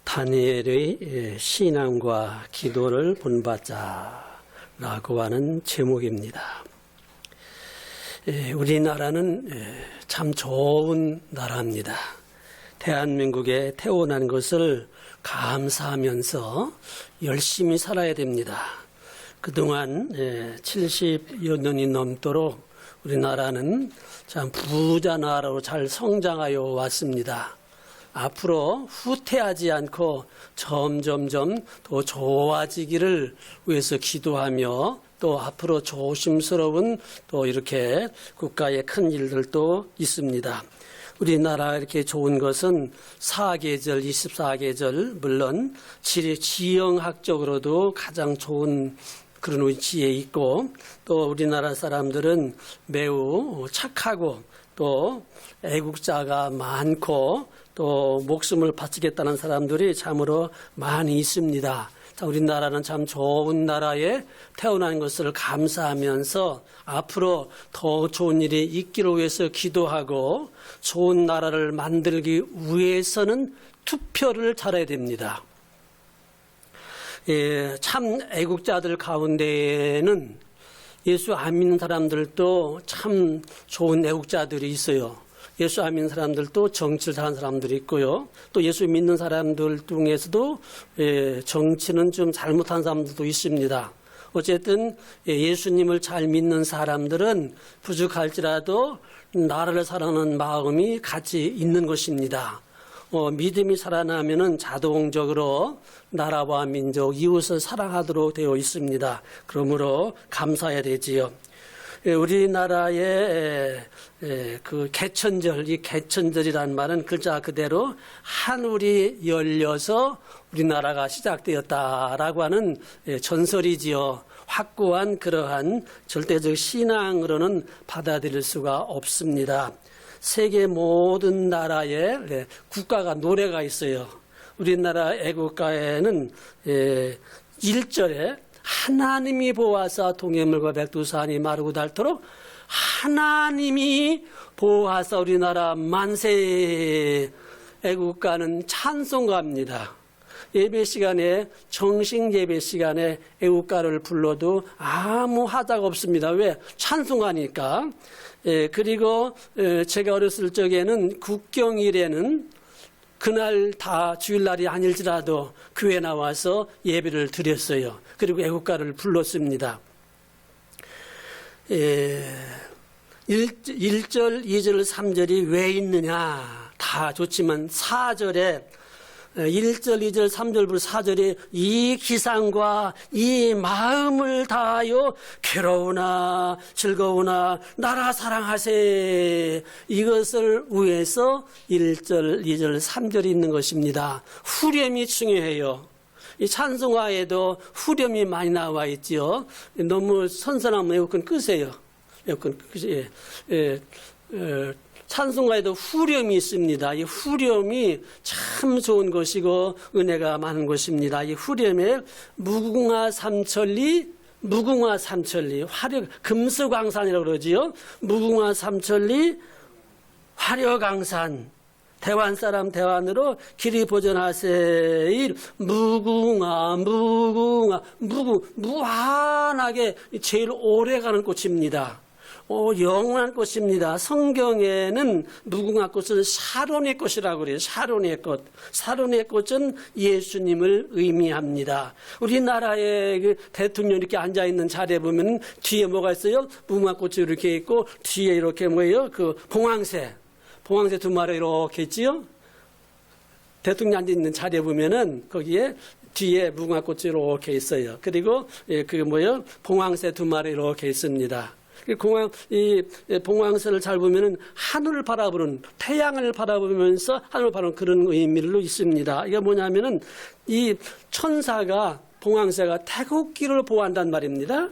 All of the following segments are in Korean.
다니엘의 신앙과 기도를 본받자라고 하는 제목입니다. 우리나라는 참 좋은 나라입니다. 대한민국에 태어난 것을 감사하면서 열심히 살아야 됩니다. 그동안 70여 년이 넘도록 우리나라는 참 부자 나라로 잘 성장하여 왔습니다. 앞으로 후퇴하지 않고 점점점 더 좋아지기를 위해서 기도하며 또 앞으로 조심스러운 또 이렇게 국가의 큰 일들도 있습니다. 우리나라 이렇게 좋은 것은 사계절, 24계절, 물론 지형학적으로도 가장 좋은 그런 위치에 있고 또 우리나라 사람들은 매우 착하고 또 애국자가 많고 또 목숨을 바치겠다는 사람들이 참으로 많이 있습니다. 우리나라는 참 좋은 나라에 태어난 것을 감사하면서 앞으로 더 좋은 일이 있기를 위해서 기도하고 좋은 나라를 만들기 위해서는 투표를 잘해야 됩니다. 참 애국자들 가운데에는 예수 안 믿는 사람들도 참 좋은 애국자들이 있어요. 예수 안 믿는 사람들도 정치를 잘하는 사람들이 있고요. 또 예수 믿는 사람들 중에서도 정치는 좀 잘못한 사람들도 있습니다. 어쨌든 예수님을 잘 믿는 사람들은 부족할지라도 나라를 사랑하는 마음이 같이 있는 것입니다. 믿음이 살아나면은 자동적으로 나라와 민족, 이웃을 사랑하도록 되어 있습니다. 그러므로 감사해야 되지요. 우리나라의 그 개천절, 이 개천절이란 말은 글자 그대로 하늘이 열려서 우리나라가 시작되었다라고 하는 전설이지요. 확고한 그러한 절대적 신앙으로는 받아들일 수가 없습니다. 세계 모든 나라에 국가가 노래가 있어요. 우리나라 애국가에는 1절에 하나님이 보호하사 동해물과 백두산이 마르고 닳도록 하나님이 보호하사 우리나라 만세. 애국가는 찬송가입니다. 예배 시간에 정식 예배 시간에 애국가를 불러도 아무 하자가 없습니다. 왜? 찬송가니까. 그리고 제가 어렸을 적에는 국경일에는 그날 다 주일날이 아닐지라도 교회 나와서 예배를 드렸어요. 그리고 애국가를 불렀습니다. 1절, 2절, 3절이 왜 있느냐? 다 좋지만 4절에 1절, 2절, 3절부터 4절에 이 기상과 이 마음을 다하여 괴로우나 즐거우나 나라 사랑하세. 이것을 위해서 1절, 2절, 3절이 있는 것입니다. 후렴이 중요해요. 이 찬송가에도 후렴이 많이 나와 있지요. 너무 선선하면 에어컨 끄세요. 에어컨 끄세요. 찬송가에도 후렴이 있습니다. 이 후렴이 참 좋은 것이고 은혜가 많은 것입니다. 이 후렴에 무궁화 삼천리 금수강산이라고 그러지요. 무궁화 삼천리 화려강산 대환 사람 대환으로 길이 보전하세. 무한하게 제일 오래가는 꽃입니다. 영원한 꽃입니다. 성경에는 무궁화 꽃을 샤론의 꽃이라고 그래요. 샤론의 꽃. 샤론의 꽃은 예수님을 의미합니다. 우리나라의 그 대통령 이렇게 앉아있는 자리에 보면 뒤에 뭐가 있어요? 무궁화 꽃이 이렇게 있고 뒤에 이렇게 뭐예요? 그 봉황새 두 마리 이렇게 있지요? 대통령 앉아있는 자리에 보면은 거기에 뒤에 무궁화 꽃이 이렇게 있어요. 그리고 그게 뭐예요? 봉황새 두 마리 이렇게 있습니다. 이 봉황새를 잘 보면은 하늘을 바라보는 태양을 바라보면서 하늘을 바라보는 그런 의미로 있습니다. 이게 뭐냐면은 이 천사가 봉황새가 태극기를 보호한단 말입니다.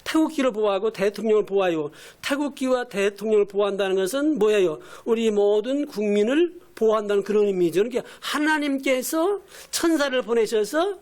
태극기를 보호하고 대통령을 보호하고 태극기와 대통령을 보호한다는 것은 뭐예요? 우리 모든 국민을 보호한다는 그런 의미죠. 그러니까 하나님께서 천사를 보내셔서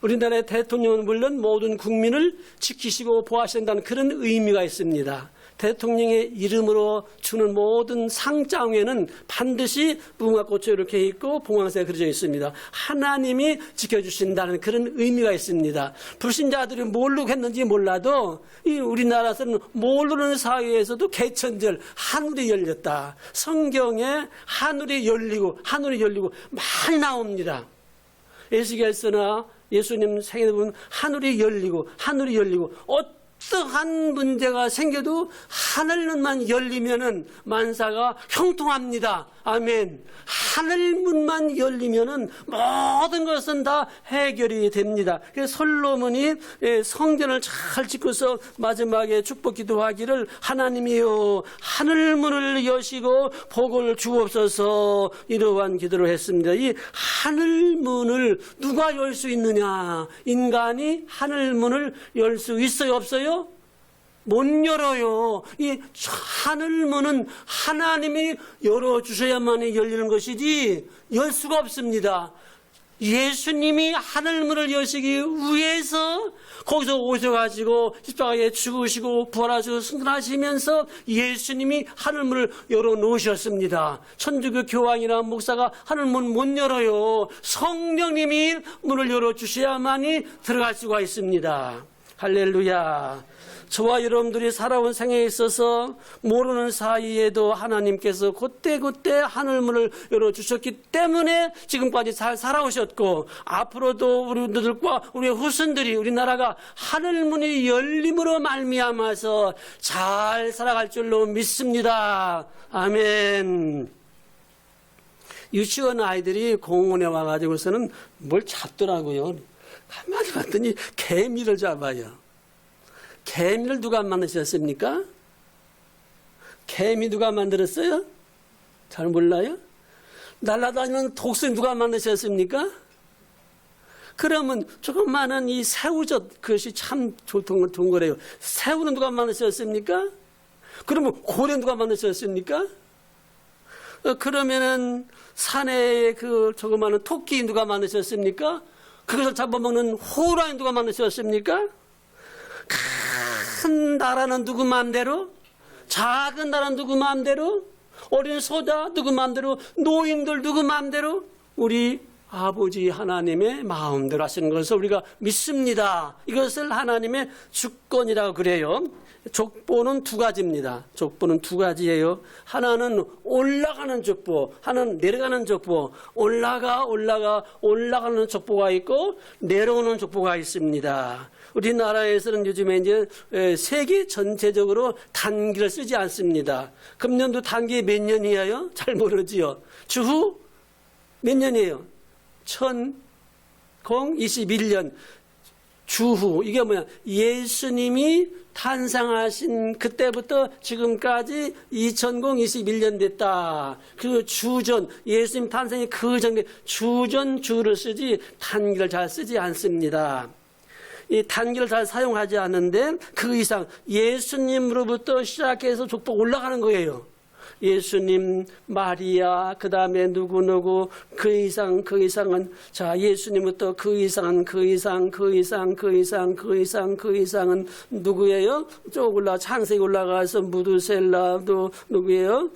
우리나라의 대통령은 물론 모든 국민을 지키시고 보호하신다는 그런 의미가 있습니다. 대통령의 이름으로 주는 모든 상장에는 반드시 무궁화꽃이 이렇게 있고 봉황새가 그려져 있습니다. 하나님이 지켜주신다는 그런 의미가 있습니다. 불신자들이 모르고 했는지 몰라도 이 우리나라에서는 모르는 사회에서도 개천절 하늘이 열렸다. 성경에 하늘이 열리고 많이 나옵니다. 에스겔서나 예수님 생애를 보면 하늘이 열리고 어떠한 문제가 생겨도 하늘문만 열리면은 만사가 형통합니다. 아멘. 하늘문만 열리면은 모든 것은 다 해결이 됩니다. 그래서 솔로몬이 성전을 잘 짓고서 마지막에 축복 기도하기를 하나님이여 하늘문을 여시고 복을 주옵소서 이러한 기도를 했습니다. 이 하늘문을 누가 열 수 있느냐? 인간이 하늘문을 열 수 있어요, 없어요? 못 열어요. 이 하늘문은 하나님이 열어주셔야만이 열리는 것이지 열 수가 없습니다. 예수님이 하늘문을 여시기 위해서 거기서 오셔가지고 십자가에 죽으시고 부활하시고 승천하시면서 예수님이 하늘문을 열어놓으셨습니다. 천주교 교황이나 목사가 하늘문 못 열어요. 성령님이 문을 열어주셔야만이 들어갈 수가 있습니다. 할렐루야. 저와 여러분들이 살아온 생애에 있어서 모르는 사이에도 하나님께서 그때그때 하늘문을 열어주셨기 때문에 지금까지 잘 살아오셨고 앞으로도 우리들과 우리 후손들이 우리나라가 하늘문이 열림으로 말미암아서 잘 살아갈 줄로 믿습니다. 아멘. 유치원 아이들이 공원에 와가지고서는 뭘 잡더라고요. 가만히 봤더니 개미를 잡아요. 개미를 누가 만드셨습니까? 개미 누가 만들었어요? 잘 몰라요? 날아다니는 독수리 누가 만드셨습니까? 그러면 조그마한 이 새우젓 그것이 참 좋은 거래요. 새우는 누가 만드셨습니까? 그러면 고래 누가 만드셨습니까? 그러면은 산에 그 조그마한 토끼 누가 만드셨습니까? 그것을 잡아먹는 호랑이 누가 만드셨습니까? 큰 나라는 누구 마음대로? 작은 나라는 누구 마음대로? 어린 소자 누구 마음대로? 노인들 누구 마음대로? 우리 아버지 하나님의 마음대로 하시는 것을 우리가 믿습니다. 이것을 하나님의 주권이라고 그래요. 족보는 두 가지입니다. 족보는 두 가지예요. 하나는 올라가는 족보, 하나는 내려가는 족보. 올라가는 족보가 있고 내려오는 족보가 있습니다. 우리나라에서는 요즘에 이제 세계 전체적으로 단기를 쓰지 않습니다. 금년도 단기 몇 년이에요? 잘 모르지요. 주후 몇 년이에요? 1021년 주후. 이게 뭐야? 예수님이 탄생하신 그때부터 지금까지 2021년 됐다. 그 주전, 예수님 탄생이 그 전에 주전 주를 쓰지 단기를 잘 쓰지 않습니다. 이 단기를 잘 사용하지 않는데 그 이상 예수님으로부터 시작해서 족보 올라가는 거예요. 예수님, 마리아, 그 다음에 누구, 그 이상은, 자, 예수님부터 그 이상은 누구예요? 쭉 창세기 올라가서 무드셀라도 누구예요?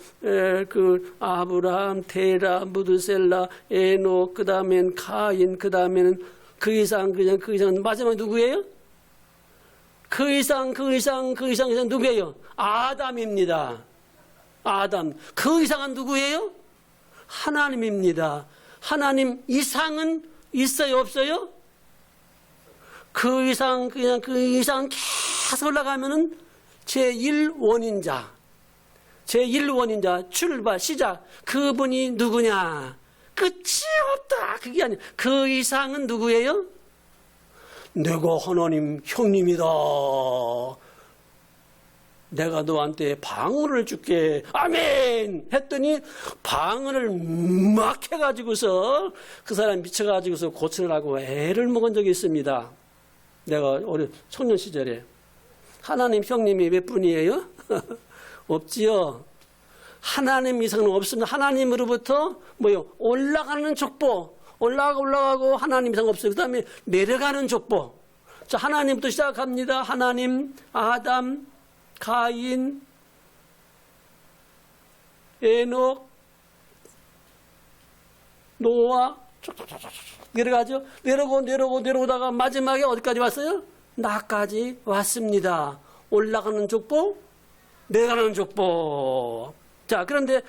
아브라함, 테라, 무드셀라, 에녹, 그 다음엔 가인, 그 다음에는 그 이상은 마지막에 누구예요? 그 이상 누구예요? 아담입니다. 아담. 그 이상은 누구예요? 하나님입니다. 하나님 이상은 있어요, 없어요? 그 이상 계속 올라가면은 제1원인자, 출발, 시작. 그분이 누구냐? 끝이 없다. 그게 아니에요. 그 이상은 누구예요? 내가 하나님 형님이다. 내가 너한테 방언을 줄게. 아멘! 했더니 방언을 막 해가지고서 그 사람 미쳐가지고서 고치느라고 애를 먹은 적이 있습니다. 내가 어린 청년 시절에. 하나님 형님이 몇 분이에요? 없지요. 하나님 이상은 없습니다. 하나님으로부터 뭐요? 올라가는 족보. 올라가고 하나님 이상 없어요. 그 다음에 내려가는 족보. 자, 하나님부터 시작합니다. 하나님, 아담, 가인, 에녹, 노아 내려가죠. 내려오다가 마지막에 어디까지 왔어요? 나까지 왔습니다. 올라가는 족보, 내려가는 족보. 자, 그런데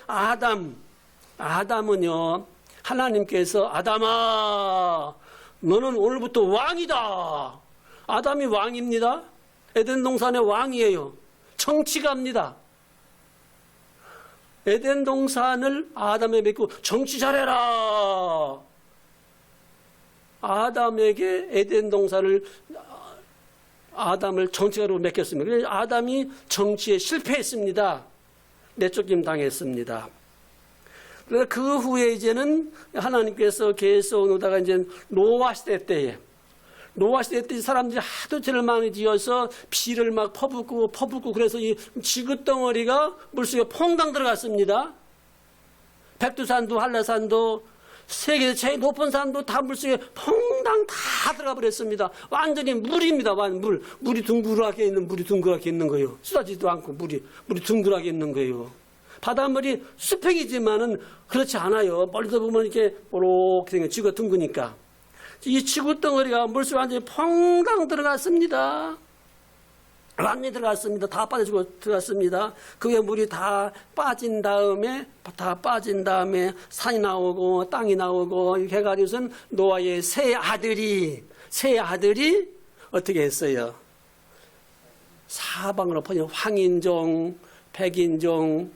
아담은요, 하나님께서 아담아, 너는 오늘부터 왕이다. 아담이 왕입니다. 에덴 동산의 왕이에요. 정치가입니다. 에덴 동산을 아담에 맡기고 정치 잘해라. 아담에게 에덴 동산을 아담을 정치가로 맡겼습니다. 그래서 아담이 정치에 실패했습니다. 내쫓김 당했습니다. 그래서 그 후에 이제는 하나님께서 계속 오다가 이제 노아 시대 때에 사람들이 하도 죄를 많이 지어서 피를 막 퍼붓고 그래서 이 지구덩어리가 물속에 퐁당 들어갔습니다. 백두산도 한라산도 세계 제일 높은 산도 다 물속에 퐁당 다 들어가 버렸습니다. 완전히 물입니다. 물이 둥그랗게 있는 거예요. 쏟아지도 않고 물이 둥그랗게 있는 거예요. 바닷물이 수평이지만은 그렇지 않아요. 멀리서 보면 이렇게 보록 생겨 지구가 둥그니까. 이 지구 덩어리가 물속에 완전히 퐁당 들어갔습니다. 완전히 들어갔습니다. 다 빠져주고 들어갔습니다. 그 위에 물이 다 빠진 다음에 산이 나오고 땅이 나오고 이렇게 해가지고선 노아의 세 아들이 어떻게 했어요? 사방으로 퍼진 황인종, 백인종,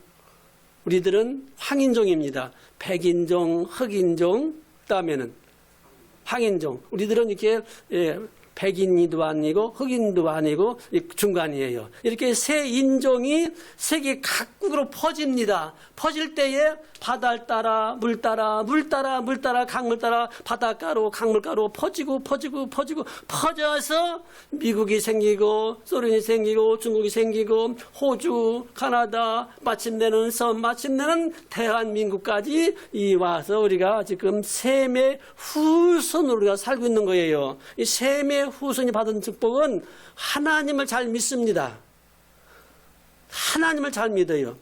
우리들은 황인종입니다. 백인종, 흑인종, 그다음에는 황인종. 우리들은 이렇게 백인도 아니고 흑인도 아니고 중간이에요. 이렇게 세 인종이 세계 각국으로 퍼집니다. 퍼질 때에 바다를 따라 물 따라 강물 따라 바닷가로 강물가로 퍼져서 미국이 생기고 소련이 생기고 중국이 생기고 호주, 카나다, 마침내는 대한민국까지 와서 우리가 지금 셈의 후손으로 우리가 살고 있는 거예요. 이 셈의 후손이 받은 축복은 하나님을 잘 믿습니다. 하나님을 잘 믿어요.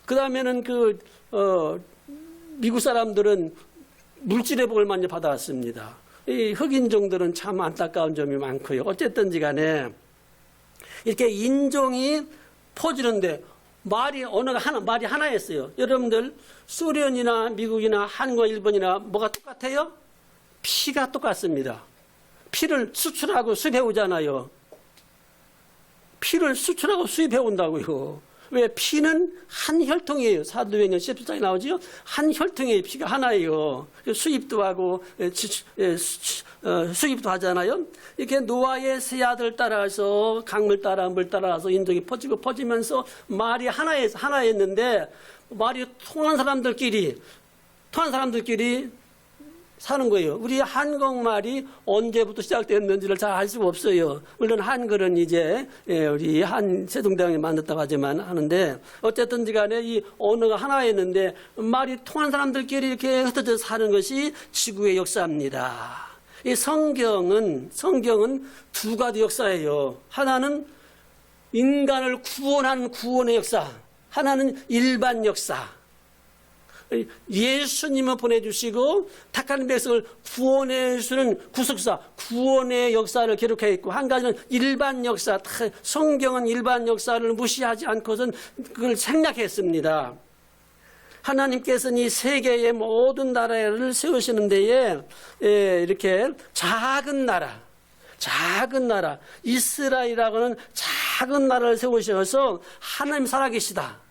그 다음에는 미국 사람들은 물질의 복을 많이 받아왔습니다. 이 흑인종들은 참 안타까운 점이 많고요. 어쨌든지 간에 이렇게 인종이 퍼지는데 말이 하나였어요. 여러분들 소련이나 미국이나 한국이나 일본이나 뭐가 똑같아요? 피가 똑같습니다. 피를 수출하고 수입해 오잖아요. 피를 수출하고 수입해 온다고요. 왜? 피는 한 혈통이에요. 사도행전 17장에 나오죠. 한 혈통이에요. 피가 하나예요. 수입도 하고 수입도 하잖아요. 이렇게 노아의 세 아들 따라서 강물 따라 물 따라서 인종이 퍼지면서 말이 하나였는데 말이 통한 사람들끼리 사는 거예요. 우리 한국말이 언제부터 시작됐는지를 잘 알 수가 없어요. 물론 한글은 이제 우리 세종대왕이 만들었다고 하는데 어쨌든지 간에 이 언어가 하나였는데 말이 통한 사람들끼리 이렇게 흩어져 사는 것이 지구의 역사입니다. 이 성경은 두 가지 역사예요. 하나는 인간을 구원하는 구원의 역사, 하나는 일반 역사. 예수님을 보내주시고 택한 백성을 구원해 주시는 구속사, 구원의 역사를 기록해 있고, 한 가지는 일반 역사. 성경은 일반 역사를 무시하지 않고선 그걸 생략했습니다. 하나님께서는 이 세계의 모든 나라를 세우시는 데에 이렇게 작은 나라 이스라엘이라고는 작은 나라를 세우셔서 하나님 살아계시다.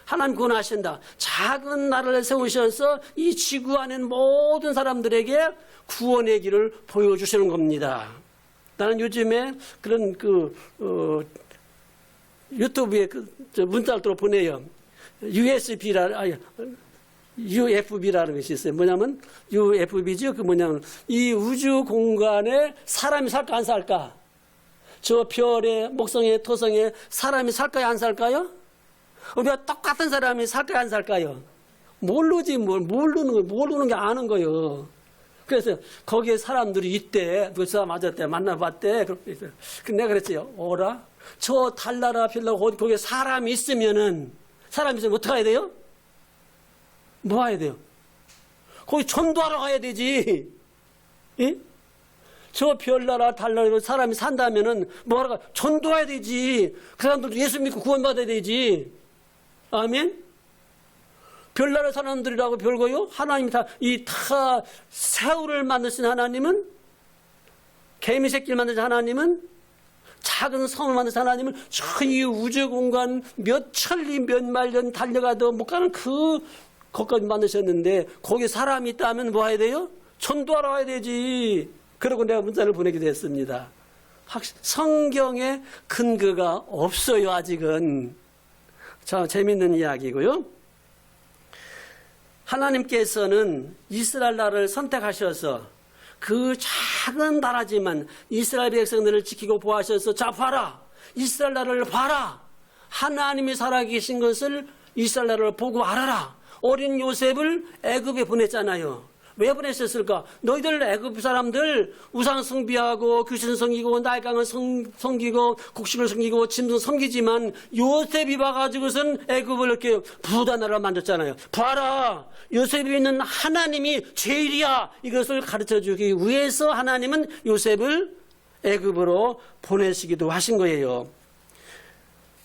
하나님 구원하신다. 작은 나라를 세우셔서 이 지구 안에 있는 모든 사람들에게 구원의 길을 보여주시는 겁니다. 나는 요즘에 그런 유튜브에 문자를 보내요. UFB라는 것이 있어요. 뭐냐면 UFB죠. 이 우주 공간에 사람이 살까 안 살까? 저 별에 목성에 토성에 사람이 살까요 안 살까요? 우리가 똑같은 사람이 살까요 안 살까요? 모르지 모르는 게 아는 거예요. 그래서 거기에 사람들이 있대. 그 사람 맞았대. 만나봤대. 그렇게 해서. 내가 그랬어요. 오라? 저 달나라 별나라 거기에 사람이 있으면 어떻게 해야 돼요? 뭐 해야 돼요? 거기 전도하러 가야 되지. 예? 저 별나라 달나라 사람이 산다면은 뭐하러 가? 전도해야 되지. 그 사람들도 예수 믿고 구원받아야 되지. 아멘? 별나라 사람들이라고 별거요? 하나님이 다 새우를 만드신 하나님은, 개미 새끼를 만드신 하나님은, 작은 성을 만드신 하나님은 저 이 우주 공간 몇 천리 몇 만년 달려가도 못 가는 것까지 만드셨는데, 거기 사람이 있다면 뭐 해야 돼요? 전도하러 와야 되지. 그러고 내가 문자를 보내게 됐습니다. 성경에 근거가 없어요, 아직은. 자, 재밌는 이야기고요. 하나님께서는 이스라엘 나라를 선택하셔서 그 작은 나라지만 이스라엘 백성들을 지키고 보호하셔서, 자, 봐라. 이스라엘 나라를 봐라. 하나님이 살아계신 것을 이스라엘 나라를 보고 알아라. 어린 요셉을 애굽에 보냈잖아요. 왜 보냈었을까? 너희들 애굽 사람들 우상 숭배하고 귀신 섬기고 날강을 섬기고 곡식을 섬기고 짐승 섬기지만 요셉이 봐가지고선 애굽을 이렇게 부다 나라를 만졌잖아요. 봐라, 요셉이 있는 하나님이 제일이야. 이것을 가르쳐주기 위해서 하나님은 요셉을 애굽으로 보내시기도 하신 거예요.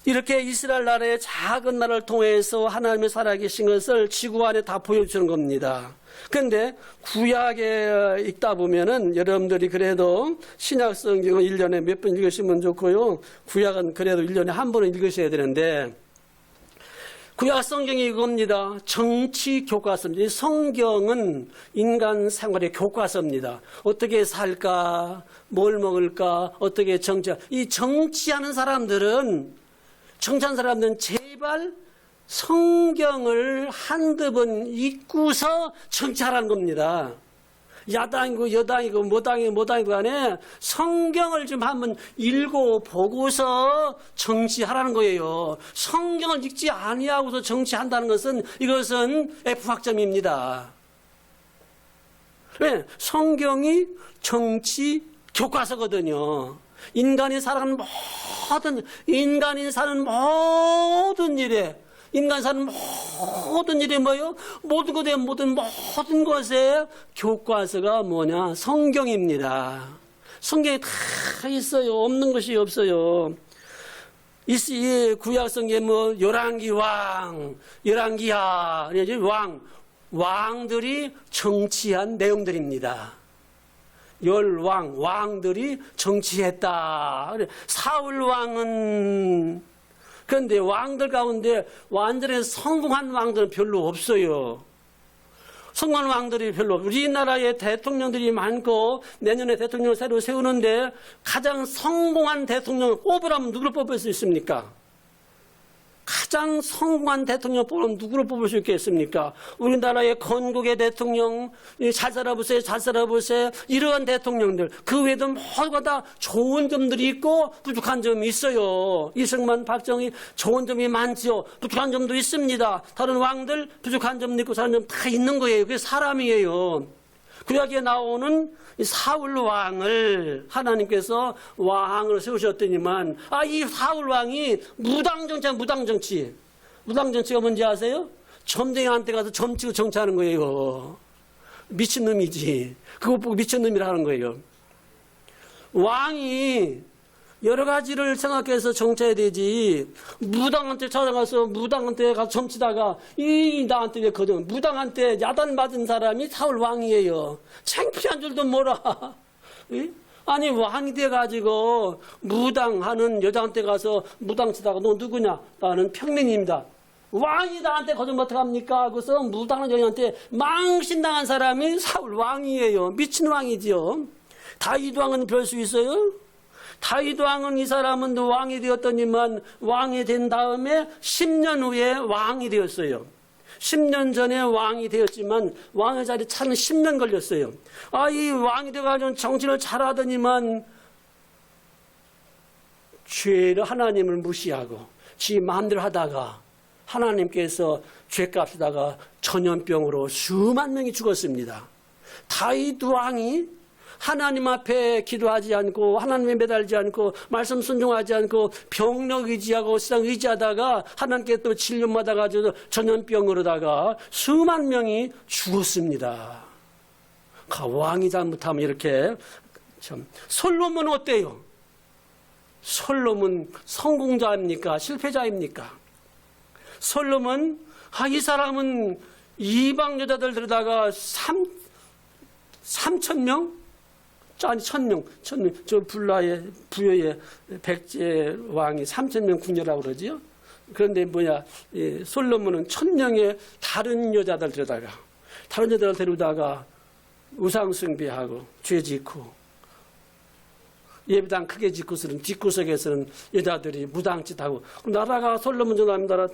이렇게 이스라엘 나라의 작은 나라를 통해서 하나님의 살아계신 것을 지구 안에 다 보여주는 겁니다. 그런데 구약에 읽다 보면은 여러분들이 그래도 신약 성경은 1년에 몇 번 읽으시면 좋고요. 구약은 그래도 1년에 한 번은 읽으셔야 되는데, 구약 성경이 이겁니다. 정치 교과서입니다. 성경은 인간 생활의 교과서입니다. 어떻게 살까? 뭘 먹을까? 어떻게 이 정치하는 사람들은 제발 성경을 한두 번 읽고서 정치하라는 겁니다. 야당이고 여당이고 뭐당이고 간에 성경을 좀 한번 읽어보고서 정치하라는 거예요. 성경을 읽지 아니하고서 정치한다는 것은 이것은 F학점입니다. 왜? 성경이 정치 교과서거든요. 인간이 사는 모든 일에 뭐요? 모든 것의 교과서가 뭐냐? 성경입니다. 성경에 다 있어요. 없는 것이 없어요. 이 구약 성경에 뭐 열왕기하, 왕들이 정치한 내용들입니다. 왕들이 정치했다. 사울 왕은, 그런데 왕들 가운데 완전히 성공한 왕들은 별로 없어요. 성공한 왕들이 별로 없어요. 우리나라에 대통령들이 많고 내년에 대통령을 새로 세우는데 가장 성공한 대통령을 뽑으라면 누구를 뽑을 수 있습니까? 가장 성공한 대통령 뽑으면 누구를 뽑을 수 있겠습니까? 우리나라의 건국의 대통령, 잘 살아보세요, 이러한 대통령들, 그 외에도 모두가 다 좋은 점들이 있고 부족한 점이 있어요. 이승만, 박정희 좋은 점이 많지요. 부족한 점도 있습니다. 다른 왕들 부족한 점도 있고 다른 점 다 있는 거예요. 그게 사람이에요. 구약에 나오는 사울 왕을 하나님께서 왕으로 세우셨더니만, 이 사울 왕이 무당정치가 뭔지 아세요? 점쟁이한테 가서 점치고 정치하는 거예요. 미친놈이지. 그거 보고 미친놈이라 하는 거예요. 왕이 여러 가지를 생각해서 정치해야 되지. 무당한테 찾아가서 무당한테 가서 점치다가 나한테 왜 거든? 무당한테 야단 맞은 사람이 사울 왕이에요. 창피한 줄도 몰라. 아니 왕이 돼가지고 무당하는 여자한테 가서 무당 치다가 너 누구냐? 나는 평민입니다. 왕이 나한테 거짓말 어떡합니까? 그래서 무당하는 여자한테 망신당한 사람이 사울 왕이에요. 미친 왕이지요. 다윗 왕은 별 수 있어요? 다윗 왕은 이 사람은 왕이 되었더니만 왕이 된 다음에 10년 후에 왕이 되었어요. 10년 전에 왕이 되었지만 왕의 자리 차는 10년 걸렸어요. 이 왕이 돼가지고 정치를 잘하더니만 죄를 하나님을 무시하고 지 마음대로 하다가 하나님께서 죄값이다가 전염병으로 수만 명이 죽었습니다. 다윗 왕이 하나님 앞에 기도하지 않고 하나님에 매달리지 않고 말씀 순종하지 않고 병력 의지하고 세상 의지하다가 하나님께 또 진료 받아가지고 전염병으로다가 수만 명이 죽었습니다. 왕이 잘못하면 이렇게 참. 솔로몬은 어때요? 솔로몬 성공자입니까? 실패자입니까? 솔로몬 이 사람은 이방 여자들 데려다가 3,000명? 아니 1,000명. 저 부여의 백제 왕이 3,000명 궁녀라고 그러지요. 그런데 솔로몬은 1,000명의 다른 여자들 데려다가 우상 숭배하고 죄 짓고 예배당 크게 짓고서는 뒷구석에서는 여자들이 무당짓하고 나라가 솔로몬 전하는 나라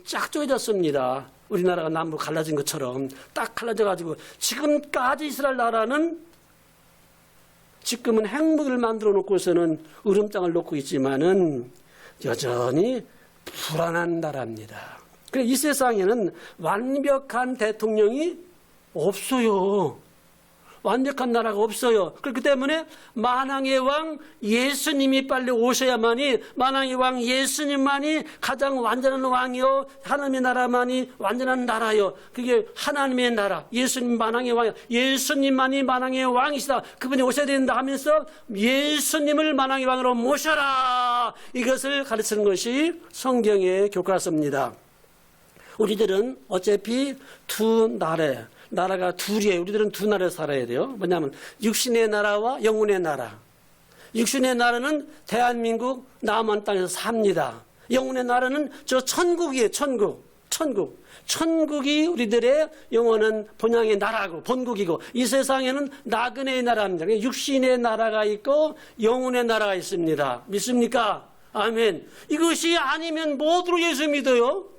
쫙 쪼개졌습니다. 우리나라가 남북 갈라진 것처럼 딱 갈라져가지고 지금까지 이스라엘 나라는 지금은 핵무기를 만들어 놓고서는 으름장을 놓고 있지만은 여전히 불안한 나라입니다. 그래서 이 세상에는 완벽한 대통령이 없어요. 완벽한 나라가 없어요. 그렇기 때문에 만왕의 왕 예수님이 빨리 오셔야만이 만왕의 왕 예수님만이 가장 완전한 왕이요 하나님의 나라만이 완전한 나라요. 그게 하나님의 나라 예수님 만왕의 왕 예수님만이 만왕의 왕이시다. 그분이 오셔야 된다 하면서 예수님을 만왕의 왕으로 모셔라. 이것을 가르치는 것이 성경의 교과서입니다. 우리들은 어차피 나라가 둘이에요. 우리들은 두 나라에 살아야 돼요. 뭐냐면 육신의 나라와 영혼의 나라. 육신의 나라는 대한민국 남한 땅에서 삽니다. 영혼의 나라는 저 천국이에요. 천국이 우리들의 영원한 본향의 나라고 본국이고 이 세상에는 나그네의 나라입니다. 육신의 나라가 있고 영혼의 나라가 있습니다. 믿습니까? 아멘. 이것이 아니면 뭐로 예수 믿어요?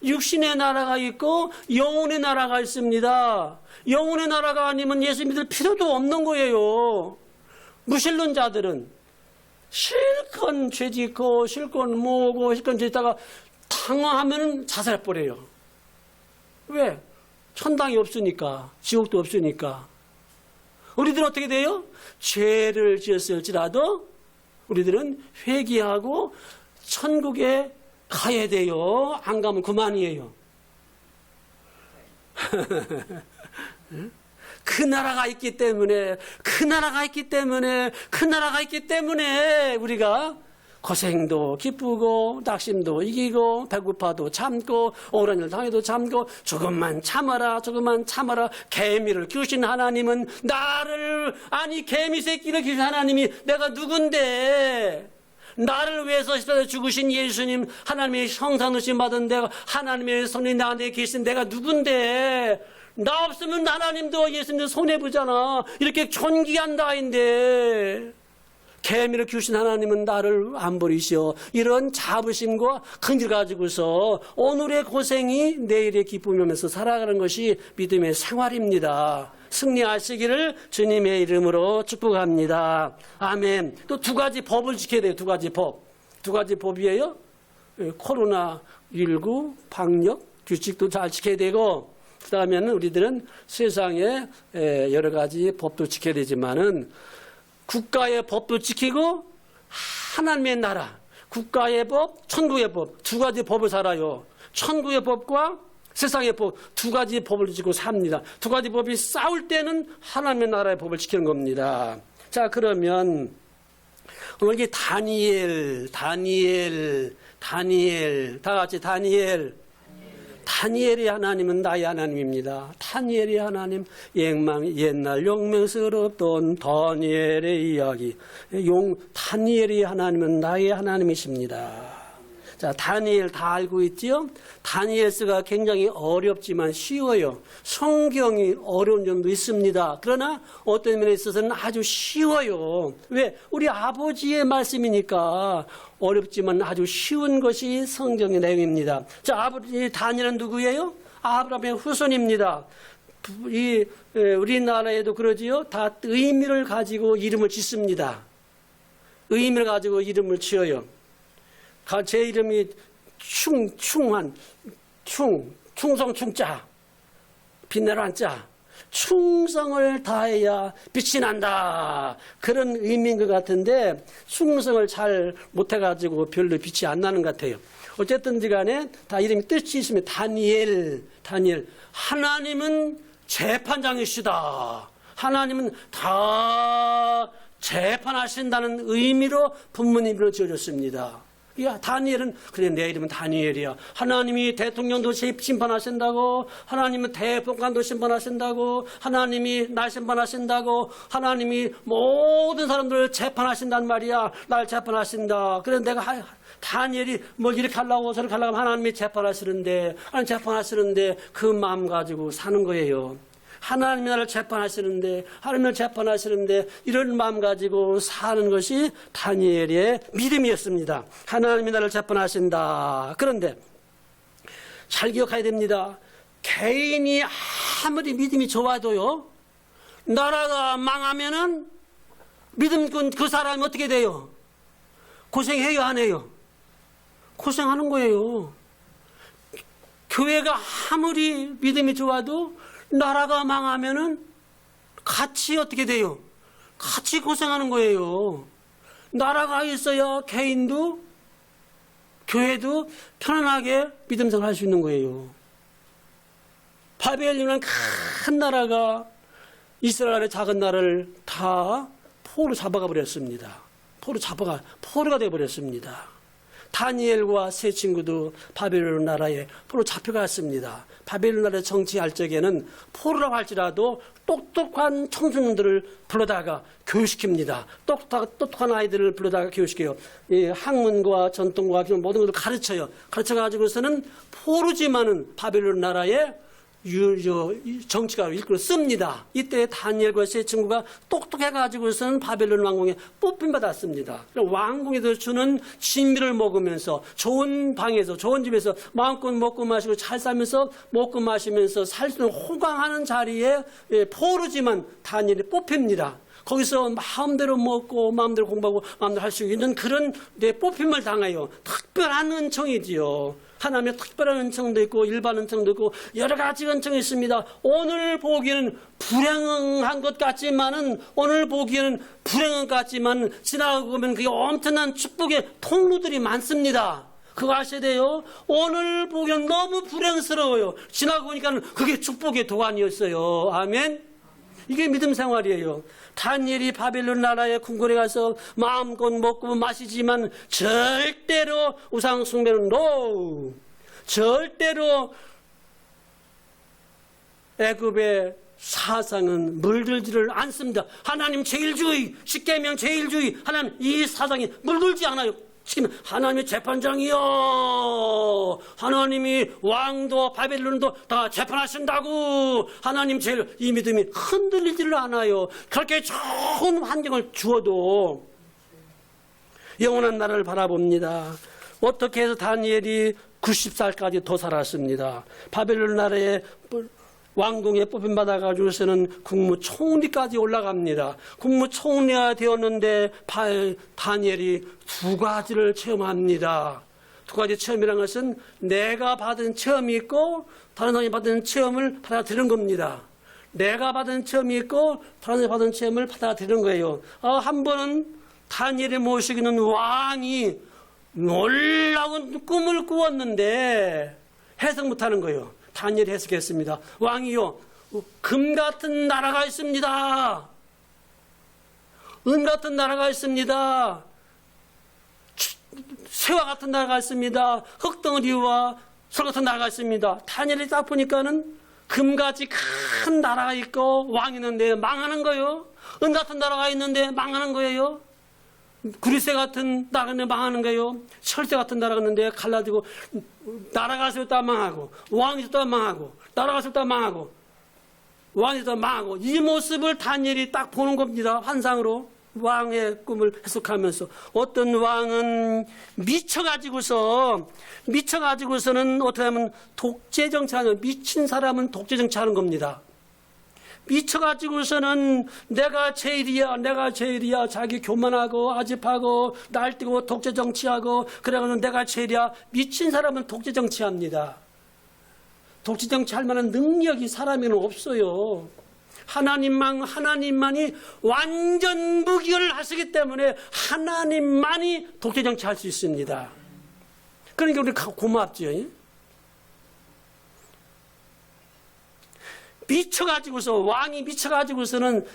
육신의 나라가 있고 영혼의 나라가 있습니다. 영혼의 나라가 아니면 예수 믿을 필요도 없는 거예요. 무신론자들은 실컷 죄짓고 실컷 모으고 실컷 죄짓다가 당황하면 자살해버려요. 왜? 천당이 없으니까 지옥도 없으니까. 우리들은 어떻게 돼요? 죄를 지었을지라도 우리들은 회개하고 천국에 가야 돼요. 안 가면 그만이에요. 그 나라가 있기 때문에 우리가 고생도 기쁘고 낙심도 이기고 배고파도 참고 어려운 일 당해도 참고 조금만 참아라 개미를 키우신 하나님은 개미 새끼를 키우신 하나님이 내가 누군데 나를 위해서 죽으신 예수님 하나님의 성산으심 받은 내가 하나님의 손이 나한테 계신 내가 누군데 나 없으면 하나님도 예수님도 손해보잖아. 이렇게 존귀한 나인데 개미를 키우신 하나님은 나를 안 버리시오. 이런 자부심과 긍지를 가지고서 오늘의 고생이 내일의 기쁨이면서 살아가는 것이 믿음의 생활입니다. 승리하시기를 주님의 이름으로 축복합니다. 아멘. 또 두 가지 법을 지켜야 돼요. 두 가지 법이에요. 코로나19 방역 규칙도 잘 지켜야 되고 그 다음에는 우리들은 세상에 여러 가지 법도 지켜야 되지만은 국가의 법도 지키고 하나님의 나라, 국가의 법, 천국의 법 두 가지 법을 살아요. 천국의 법과 세상의 법 두 가지 법을 지키고 삽니다. 두 가지 법이 싸울 때는 하나님의 나라의 법을 지키는 겁니다. 자, 그러면 오늘 이게 다니엘 다 같이 다니엘의 하나님은 나의 하나님입니다. 다니엘의 하나님 옛날 용맹스럽던 다니엘의 이야기 다니엘의 하나님은 나의 하나님이십니다. 자, 다니엘 다 알고 있죠? 다니엘서가 굉장히 어렵지만 쉬워요. 성경이 어려운 점도 있습니다. 그러나 어떤 면에 있어서는 아주 쉬워요. 왜? 우리 아버지의 말씀이니까 어렵지만 아주 쉬운 것이 성경의 내용입니다. 자, 아버지 다니엘은 누구예요? 아브라함의 후손입니다. 우리나라에도 그러지요. 다 의미를 가지고 이름을 짓습니다. 의미를 가지고 이름을 지어요. 제 이름이 충성 충자 빛내라 한자 충성을 다해야 빛이 난다. 그런 의미인 것 같은데 충성을 잘 못해가지고 별로 빛이 안 나는 것 같아요. 어쨌든지 간에 다 이름이 뜻이 있으면 다니엘. 하나님은 재판장이시다. 하나님은 다 재판하신다는 의미로 본문으로 지어졌습니다. 야, 다니엘은 그래, 내 이름은 다니엘이야. 하나님이 대통령도 심판하신다고, 하나님은 대법관도 심판하신다고, 하나님이 날 심판하신다고, 하나님이 모든 사람들을 재판하신단 말이야. 날 재판하신다. 그래서 내가 다니엘이 뭐 이렇게 하려고 저렇게 하려고 하나님이 재판하시는데, 그 마음 가지고 사는 거예요. 하나님이 나를 재판하시는데, 이런 마음 가지고 사는 것이 다니엘의 믿음이었습니다. 하나님이 나를 재판하신다. 그런데 잘 기억해야 됩니다. 개인이 아무리 믿음이 좋아도요, 나라가 망하면은 믿음 그 사람이 어떻게 돼요? 고생해요, 안 해요? 고생하는 거예요. 교회가 아무리 믿음이 좋아도 나라가 망하면은 같이 어떻게 돼요? 같이 고생하는 거예요. 나라가 있어야 개인도 교회도 편안하게 믿음 생활할 수 있는 거예요. 바벨론은 큰 나라가 이스라엘의 작은 나라를 다 포로 잡아가 버렸습니다. 포로가 되어버렸습니다. 다니엘과 세 친구도 바벨론 나라에 포로 잡혀갔습니다. 바벨론 나라의 정치할 적에는 포로라고 할지라도 똑똑한 청소년들을 불러다가 교육시킵니다. 똑똑한 아이들을 불러다가 교육시켜요. 학문과 전통과 모든 것을 가르쳐요. 가르쳐가지고서는 포로지만은 바벨론 나라에 정치가 일꾼을 씁니다. 이때 다니엘과 세 친구가 똑똑해가지고서는 바벨론 왕궁에 뽑힘받았습니다. 왕궁에서 주는 진미를 먹으면서 좋은 방에서 좋은 집에서 마음껏 먹고 마시고 잘 살면서 먹고 마시면서 살 수 있는 호강하는 자리에 포로지만 다니엘이 뽑힙니다. 거기서 마음대로 먹고 마음대로 공부하고 마음대로 할 수 있는 그런 뽑힘을 당해요. 특별한 은총이지요. 하나님의 특별한 은총도 있고 일반 은총도 있고 여러 가지 은총이 있습니다. 오늘 보기에는 불행한 것 같지만은 지나가고 보면 그게 엄청난 축복의 통로들이 많습니다. 그거 아셔야 돼요. 오늘 보기에는 너무 불행스러워요. 지나고 보니까 그게 축복의 도안이었어요. 아멘. 이게 믿음 생활이에요. 다니엘이 바벨론 나라의 궁궐에 가서 마음껏 먹고 마시지만 절대로 우상 숭배는 NO! 절대로 애굽의 사상은 물들지를 않습니다. 하나님 제일주의, 십계명 제일주의, 하나님 이 사상이 물들지 않아요. 지금 하나님이 재판장이요. 하나님이 왕도 바벨론도 다 재판하신다고. 하나님 제일 이 믿음이 흔들리지를 않아요. 그렇게 좋은 환경을 주어도 영원한 나라를 바라봅니다. 어떻게 해서 다니엘이 90살까지 더 살았습니다. 바벨론 나라의 왕궁에 뽑힘받아가지고서는 국무총리까지 올라갑니다. 국무총리가 되었는데 다니엘이 두 가지를 체험합니다. 두 가지 체험이란 것은 내가 받은 체험이 있고 다른 사람이 받은 체험을 받아들이는 겁니다. 내가 받은 체험이 있고 다른 사람이 받은 체험을 받아들이는 거예요. 한 번은 다니엘의 모시기는 왕이 놀라운 꿈을 꾸었는데 해석 못하는 거예요. 다니엘이 해석했습니다. 왕이요, 금 같은 나라가 있습니다. 은 같은 나라가 있습니다. 새와 같은 나라가 있습니다. 흙덩어리와 솔 같은 나라가 있습니다. 다니엘이 딱 보니까는 금같이 큰 나라가 있고 왕이 있는데 망하는 거예요. 은 같은 나라가 있는데 망하는 거예요. 그리스 같은 나라는 망하는 거예요. 철새 같은 나라가 있는데 갈라지고 나라가 있었다 망하고 왕이 있었다 망하고 나라가 있었다 망하고 왕이 있었다 망하고 이 모습을 다니엘이 딱 보는 겁니다. 환상으로 왕의 꿈을 해석하면서 어떤 왕은 미쳐가지고서는 어떻게 하면 독재정치하는 미친 사람은 독재정치하는 겁니다. 미쳐가지고서는 내가 제일이야 자기 교만하고 아집하고 날뛰고 독재정치하고 그래가지고 내가 제일이야. 미친 사람은 독재정치합니다. 독재정치할 만한 능력이 사람에는 없어요. 하나님만이 완전 무기를 하시기 때문에 하나님만이 독재 정치할 수 있습니다. 그러니까 우리 고맙죠. 미쳐가지고서, 왕이 미쳐가지고서는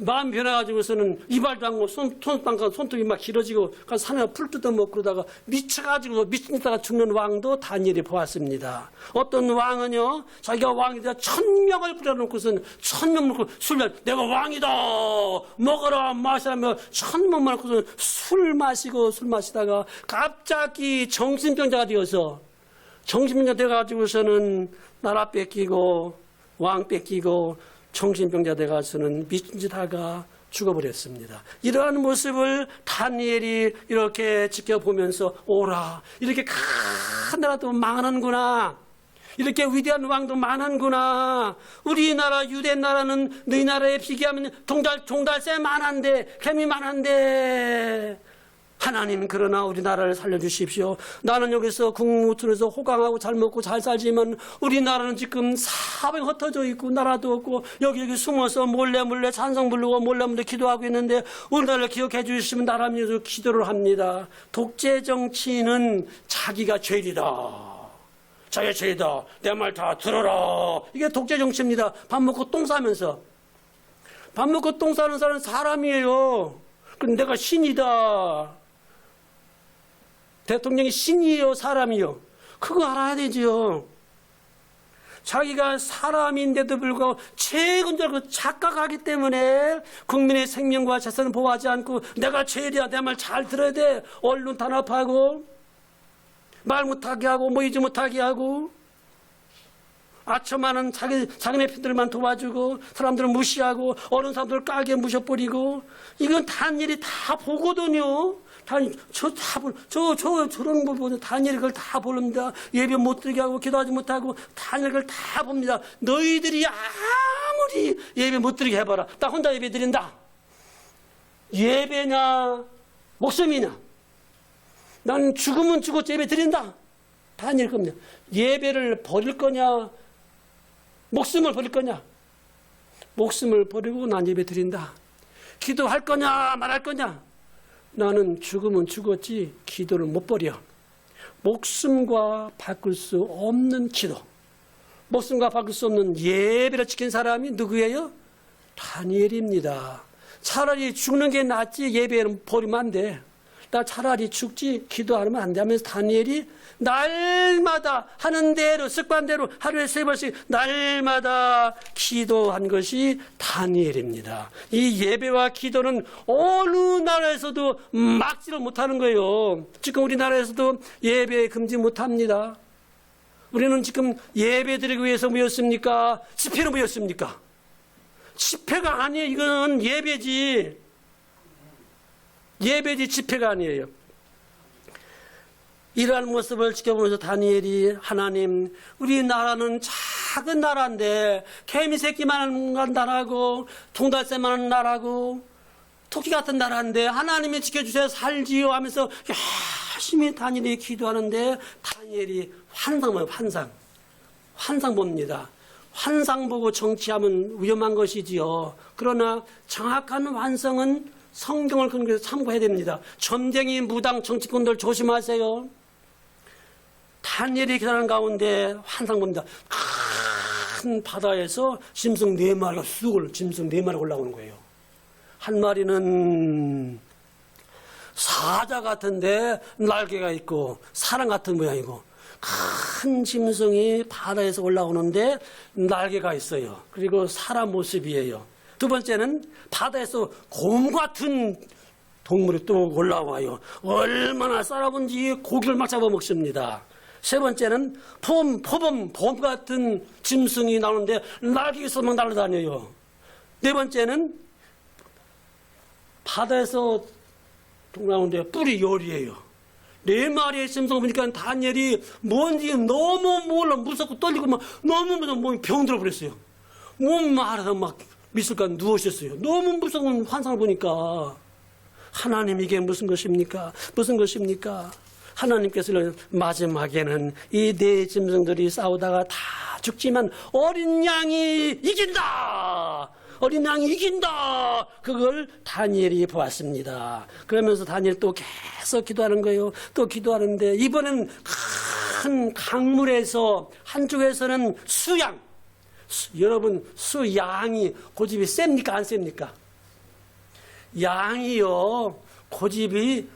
마음 변해가지고서는 이발도 안 하고 손톱이 막 길어지고 산에 풀 뜯어먹고 그러다가 미쳐가지고 미치다가 죽는 왕도 다니엘이 보았습니다. 어떤 왕은요, 자기가 왕이 되어 1000명을 부려놓고서는 1000명 놓고 내가 왕이다 먹어라 마시라며 1000명만 놓고서는 술 마시다가 갑자기 정신병자가 되어서 정신병자 돼가지고서는 나라 뺏기고 왕 뺏기고 정신병자 돼가서는 미친 짓 하다가 죽어버렸습니다. 이러한 모습을 다니엘이 이렇게 지켜보면서 오라, 이렇게 큰 나라도 망하는구나, 이렇게 위대한 왕도 많은구나. 우리나라 유대 나라는 너희 나라에 비교하면 종달새 많은데, 개미 많은데, 하나님 그러나 우리나라를 살려주십시오. 나는 여기서 국무촌에서 호강하고 잘 먹고 잘 살지만 우리나라는 지금 사방에 흩어져 있고 나라도 없고 여기 숨어서 몰래 찬송 부르고 몰래 기도하고 있는데 우리나라를 기억해 주시면 나라면서 기도를 합니다. 독재 정치는 자기가 죄이다. 자기가 죄이다. 내 말 다 들어라. 이게 독재 정치입니다. 밥 먹고 똥 싸면서. 밥 먹고 똥 싸는 사람은 사람이에요. 그럼 내가 신이다. 대통령이 신이요 사람이요? 그거 알아야 되죠. 자기가 사람인데도 불구하고 최근적으로 착각하기 때문에 국민의 생명과 재산을 보호하지 않고 내가 죄리야, 내 말 잘 들어야 돼. 언론 탄압하고 말 못하게 하고 모이지 못하게 하고 아첨하는 자기네 편들만 도와주고 사람들을 무시하고 어른 사람들을 까게 무셔버리고 이건 다니엘이 다 보거든요. 저런 거 보면 다니엘이 그걸 다 보릅니다. 예배 못 드리게 하고 기도하지 못하고 다니엘이 그걸 다 봅니다. 너희들이 아무리 예배 못 드리게 해봐라. 나 혼자 예배 드린다. 예배냐 목숨이냐. 난 죽으면 죽었지 예배 드린다. 다니엘 겁니다. 예배를 버릴 거냐 목숨을 버릴 거냐. 목숨을 버리고 난 예배 드린다. 기도할 거냐 말할 거냐. 나는 죽으면 죽었지 기도를 못 버려. 목숨과 바꿀 수 없는 기도, 목숨과 바꿀 수 없는 예배를 지킨 사람이 누구예요? 다니엘입니다. 차라리 죽는 게 낫지 예배는 버리면 안 돼. 나 차라리 죽지 기도하면 안 돼 하면서 다니엘이 날마다 하는 대로 습관대로 하루에 3번씩 날마다 기도한 것이 다니엘입니다. 이 예배와 기도는 어느 나라에서도 막지를 못하는 거예요. 지금 우리나라에서도 예배 금지 못합니다. 우리는 지금 예배 드리기 위해서 모였습니까? 집회로 모였습니까? 집회가 아니에요. 이건 예배지. 예배지 집회가 아니에요. 이러한 모습을 지켜보면서 다니엘이 하나님, 우리나라는 작은 나라인데 개미 새끼만한 나라고 종달새만한 나라고 토끼 같은 나라인데 하나님이 지켜주셔야 살지요 하면서 열심히 다니엘이 기도하는데 다니엘이 환상 봅니다. 환상 보고 정치하면 위험한 것이지요. 그러나 정확한 환상은 성경을 근거해서 참고해야 됩니다. 점쟁이 무당 정치꾼들 조심하세요. 다니엘이 기다리는 가운데 환상 봅니다. 큰 바다에서 짐승 4마리가 짐승 4마리가 올라오는 거예요. 한 마리는 사자 같은데 날개가 있고 사람 같은 모양이고 큰 짐승이 바다에서 올라오는데 날개가 있어요. 그리고 사람 모습이에요. 두 번째는 바다에서 곰 같은 동물이 또 올라와요. 얼마나 싸라본지 고기를 막 잡아먹습니다. 세 번째는 봄 같은 짐승이 나오는데 날개에서 막 날아다녀요. 네 번째는 바다에서 나오는데 뿔이 열이에요. 4마리의 짐승 보니까 다니엘이 뭔지 너무 몰라 무섭고 떨리고 막 너무 몸이 병 들어버렸어요. 몸만 막 미술관 누우셨어요. 너무 무서운 환상을 보니까 하나님 이게 무슨 것입니까? 무슨 것입니까? 하나님께서는 마지막에는 이 4 짐승들이 싸우다가 다 죽지만 어린 양이 이긴다. 어린 양이 이긴다. 그걸 다니엘이 보았습니다. 그러면서 다니엘 또 계속 기도하는 거예요. 또 기도하는데 이번엔 큰 강물에서 한쪽에서는 수양, 여러분 수양이 고집이 셉니까 안 셉니까? 양이요 고집이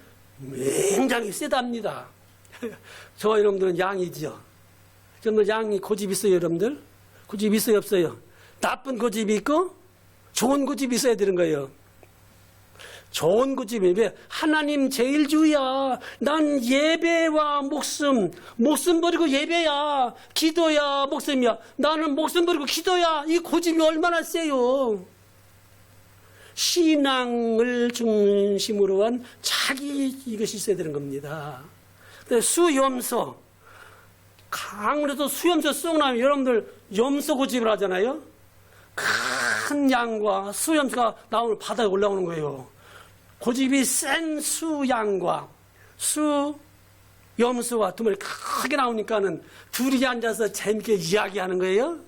굉장히 세답니다. 저 여러분들은 양이죠. 정말 양이 고집 있어요 여러분들? 고집 있어요 없어요? 나쁜 고집이 있고 좋은 고집이 있어야 되는 거예요. 좋은 고집이 왜? 하나님 제일주의야. 난 예배와 목숨 버리고 예배야. 기도야 목숨이야. 나는 목숨 버리고 기도야. 이 고집이 얼마나 세요. 신앙을 중심으로 한 자기 이것이 있어야 되는 겁니다. 수염소 강물에서 수염소 쏙 나면 여러분들 염소 고집을 하잖아요. 큰 양과 수염소가 나오면 바다에 올라오는 거예요. 고집이 센 수양과 수염소가 두 마리 크게 나오니까는 둘이 앉아서 재밌게 이야기하는 거예요.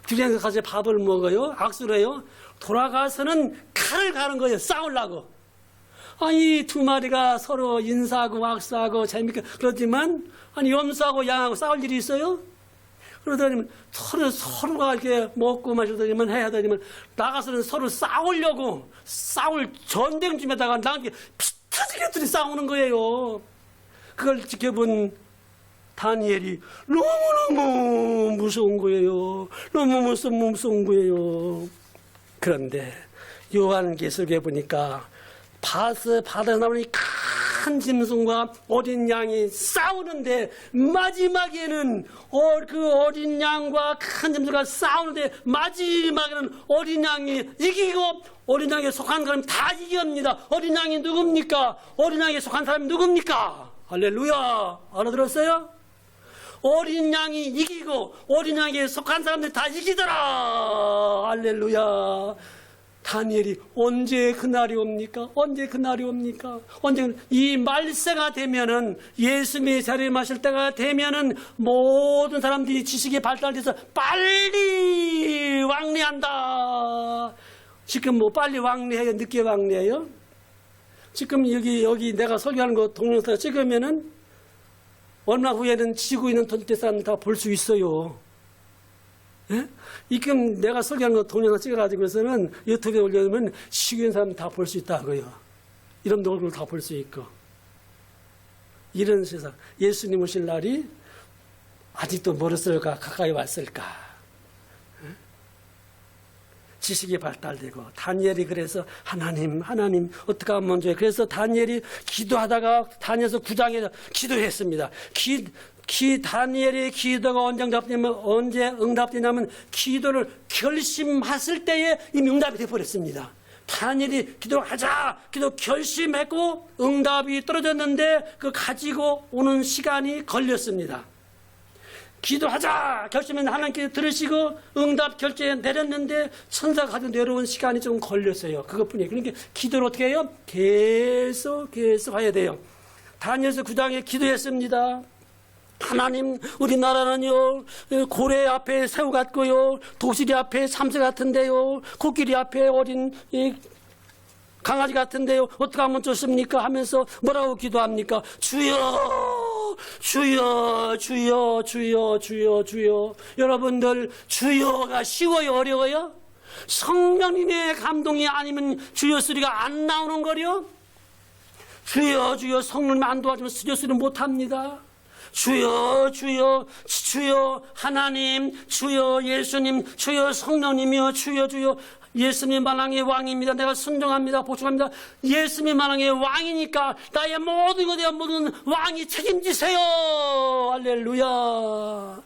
둘이 앉아서 같이 밥을 먹어요. 악수를 해요. 돌아가서는 칼을 가는 거예요. 싸우려고. 아니 두 마리가 서로 인사하고 악수하고 재밌게 그러지만 아니 염소하고 양하고 싸울 일이 있어요? 그러더니만 서로가 이렇게 먹고 마시더니만 해야 되지만 나가서는 서로 싸우려고 싸울 전쟁 중에다가 나한테 피터지게 둘이 싸우는 거예요. 그걸 지켜본 다니엘이 너무너무 무서운 거예요. 너무 무서운 거예요. 그런데 요한계시록에 보니까 바다에서 나오는 큰 짐승과 어린 양이 싸우는데 마지막에는 그 어린 양과 큰 짐승과 싸우는데 마지막에는 어린 양이 이기고 어린 양에 속한 사람이 다 이깁니다. 어린 양이 누굽니까? 어린 양에 속한 사람이 누굽니까? 할렐루야. 알아들었어요? 어린 양이 이기고 어린 양에 속한 사람들 다 이기더라. 할렐루야. 다니엘이 언제 그날이 옵니까? 언제 그날이 옵니까? 언제 이 말세가 되면은 예수님의 자리마실 때가 되면은 모든 사람들이 지식이 발달돼서 빨리 왕래한다. 지금 뭐 빨리 왕래해요? 늦게 왕래해요? 지금 여기 내가 설교하는 거 동영상 찍으면은 얼마 후에는 지구 있는 전체 사람들 다 볼 수 있어요. 예? 지금 내가 설교하는 거 동영상 찍어가지고서는 유튜브에 올려놓으면 지구 있는 사람 다 볼 수 있다고요. 이런 얼굴 다 볼 수 있고. 이런 세상. 예수님 오실 날이 아직도 멀었을까? 가까이 왔을까? 지식이 발달되고 다니엘이 그래서 하나님 어떻게 하면 먼저 해. 그래서 다니엘이 기도하다가 다니엘서 9장에서 기도했습니다. 다니엘의 기도가 언제 응답되냐면 기도를 결심했을 때에 이미 응답이 되어버렸습니다. 다니엘이 기도하자 기도 결심했고 응답이 떨어졌는데 그 가지고 오는 시간이 걸렸습니다. 기도하자 결심은 하나님께 들으시고 응답 결제 내렸는데 천사가 가지고 내려온 시간이 좀 걸렸어요. 그것뿐이에요. 그러니까 기도를 어떻게 해요? 계속 해야 돼요. 다니엘서 9장에 기도했습니다. 하나님 우리나라는요 고래 앞에 새우 같고요 도시리 앞에 참새 같은데요 코끼리 앞에 어린 강아지 같은데요 어떻게 하면 좋습니까? 하면서 뭐라고 기도합니까? 주여 주여 주여 주여 주여 주여. 여러분들 주여가 쉬워요 어려워요? 성령님의 감동이 아니면 주여 소리가 안 나오는 거요? 주여 주여 성령님 안 도와주면 주여 소리 못합니다. 주여 주여 주여 하나님 주여 예수님 주여 성령님이여 주여 주여. 예수님 만왕의 왕입니다. 내가 순종합니다. 복종합니다. 예수님 만왕의 왕이니까 나의 모든 것에 모든 왕이 책임지세요. 할렐루야.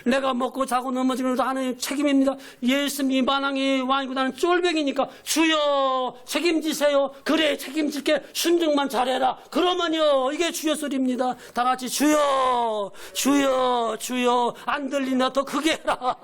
내가 먹고 자고 넘어지는 것도 하나님 책임입니다. 예수님 만왕의 왕이고 나는 쫄병이니까 주여 책임지세요. 그래 책임질게. 순종만 잘해라. 그러면요 이게 주여 소리입니다. 다 같이 주여 주여 주여. 안 들린다 더 크게 해라.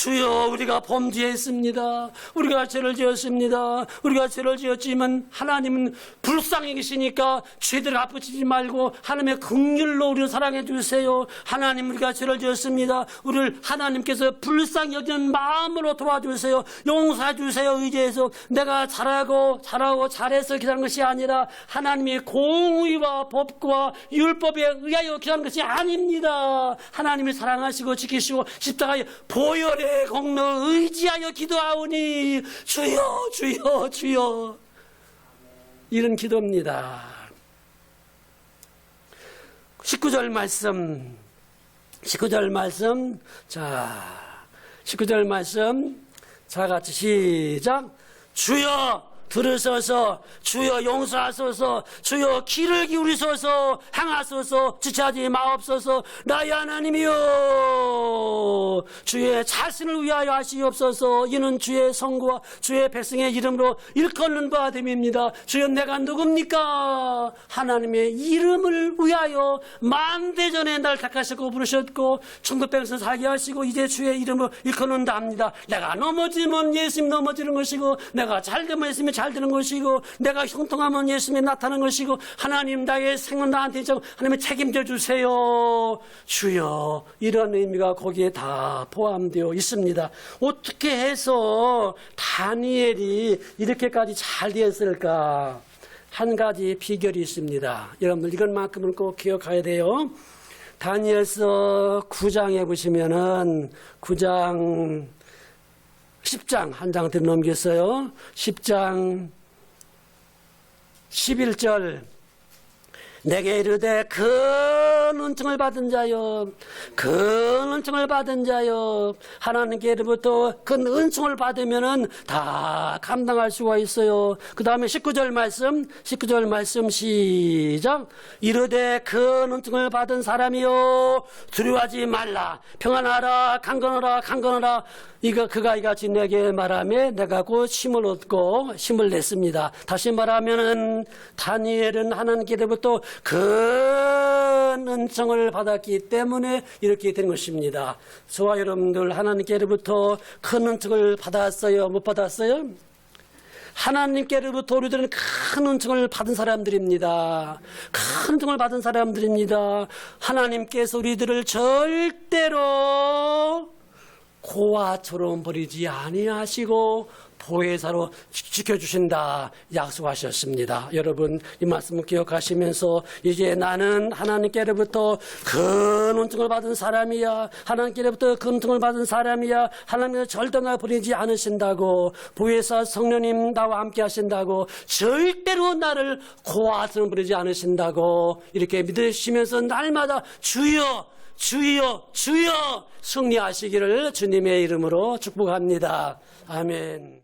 주여 우리가 범죄했습니다. 우리가 죄를 지었습니다. 우리가 죄를 지었지만 하나님은 불쌍히 계시니까 죄를 갚으시지 말고 하나님의 긍휼로 우리를 사랑해 주세요. 하나님 우리가 죄를 지었습니다. 우리를 하나님께서 불쌍히 여기는 마음으로 도와주세요. 용서해 주세요. 의지해서 내가 잘해서 기도하는 것이 아니라 하나님의 공의와 법과 율법에 의하여 기도하는 것이 아닙니다. 하나님이 사랑하시고 지키시고 십자가의 보혈의 공로 의지하여 기도하오니 주여 주여 주여, 이런 기도입니다. 19절 말씀, 자 19절 말씀 자 같이 시작. 주여 들으소서, 주여 용서하소서, 주여 귀를 기울이소서, 행하소서, 지체하지 마옵소서. 나의 하나님이여, 주의 자신을 위하여 하시옵소서. 이는 주의 성구와 주의 백성의 이름으로 일컫는 바 됨입니다. 주여 내가 누굽니까? 하나님의 이름을 위하여 만대전에 날 택하시고 부르셨고 천국 백성 살게 하시고 이제 주의 이름을 일컫는다 합니다. 내가 넘어지면 예수님 넘어지는 것이고, 내가 잘되면 예수님이 잘되는 것이고, 내가 형통하면 예수님이 나타나는 것이고, 하나님 나의 생은 나한테 있고 하나님이 책임져 주세요. 주여, 이런 의미가 거기에 다 포함되어 있습니다. 어떻게 해서 다니엘이 이렇게까지 잘 되었을까? 한 가지 비결이 있습니다. 여러분들 이것만큼은 꼭 기억해야 돼요. 다니엘서 9장에 보시면은 9장 10장 한 장 더 넘겼어요. 10장 11절 내게 이르되 큰 은총을 받은 자여, 큰 은총을 받은 자여. 하나님께로부터 큰 은총을 받으면은 다 감당할 수가 있어요. 그 다음에 19절 말씀 시작. 이르되 큰 은총을 받은 사람이여 두려워하지 말라. 평안하라. 강건하라. 그가 이같이 내게 말하며 내가 곧 힘을 얻고 힘을 냈습니다. 다시 말하면은 다니엘은 하나님께로부터 큰 은총을 받았기 때문에 이렇게 된 것입니다. 저와 여러분들 하나님께로부터 큰 은총을 받았어요? 못 받았어요? 하나님께로부터 우리들은 큰 은총을 받은 사람들입니다. 큰 은총을 받은 사람들입니다. 하나님께서 우리들을 절대로 고아처럼 버리지 아니하시고 보혜사로 지켜주신다 약속하셨습니다. 여러분 이 말씀을 기억하시면서 이제 나는 하나님께로부터 큰 은총을 받은 사람이야. 하나님께로부터 큰 은총을 받은 사람이야. 하나님께서 절대 나 버리지 않으신다고, 보혜사 성령님 나와 함께 하신다고, 절대로 나를 고아처럼 버리지 않으신다고 이렇게 믿으시면서 날마다 주여 주여 주여 승리하시기를 주님의 이름으로 축복합니다. 아멘.